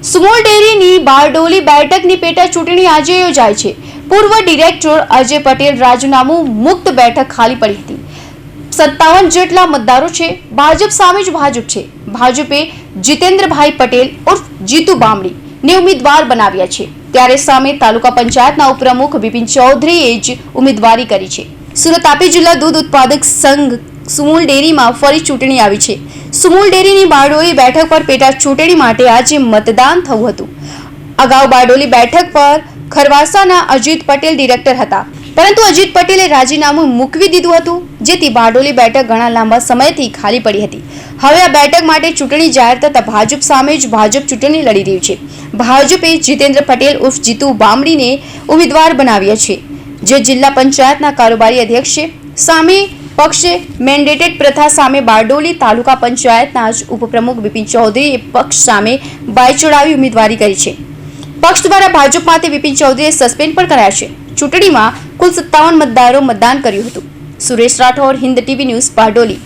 સુમોલ ડેરીની બારડોલી બેઠકની પેટા ચૂંટણી આજે યોજાઈ છે। પૂર્વ ડિરેક્ટર અજય પટેલ રાજીનામું મુક્ત બેઠક ખાલી પડી હતી। 57 જેટલા મતદારો છે। ભાજપ સામે જ ભાજપ છે। ભાજપે જીતેન્દ્રભાઈ પટેલ ઉર્ફ જીતુ બામણીને ઉમેદવાર બનાવ્યા છે, ત્યારે સામે તાલુકા પંચાયતના ઉપપ્રમુખ બિપિન ચૌધરીએ જ ઉમેદવારી કરી છે। સુરત તાપી જિલ્લા દૂધ ઉત્પાદક સંઘ સુમોલ ડેરીમાં ફરી ચૂંટણી આવી છે। સુમોલ ડેરીની બારડોલી બેઠક પર પેટા ચૂંટણી માટે આજે મતદાન થયું હતું। અગાઉ બારડોલી બેઠક પર ખરવાસાના અજીત પટેલ ડિરેક્ટર હતા, પરંતુ અજીત પટેલે રાજીનામું મૂકવી દીધું હતું, જેથી બારડોલી બેઠક ઘણા લાંબા સમયથી ખાલી પડી હતી। હવે આ બેઠક માટે ચૂંટણી જાહેર થતાં ભાજપ સામે જ ભાજપ ચૂંટણી લડી રહ્યું છે। ભાજપે જીતેન્દ્ર પટેલ ઉર્ફ જીતુ બામણીને ઉમેદવાર બનાવ્યા છે, જે જિલ્લા પંચાયતના કારોબારી અધ્યક્ષ છે। સામે પક્ષે મેન્ડેટેડ પ્રથા સામે બારડોલી તાલુકા પંચાયતના જ ઉપપ્રમુખ બિપિન ચૌધરીએ પક્ષ સામે બાય ચડાવી ઉમેદવારી કરી છે। પક્ષ દ્વારા ભાજપમાંથી બિપિન ચૌધરીએ સસ્પેન્ડ પણ કરાયા છે। ચૂંટણીમાં કુલ 57 મતદારો મતદાન કર્યું હતું। Suresh Rathod, Hind TV news, Bardoli.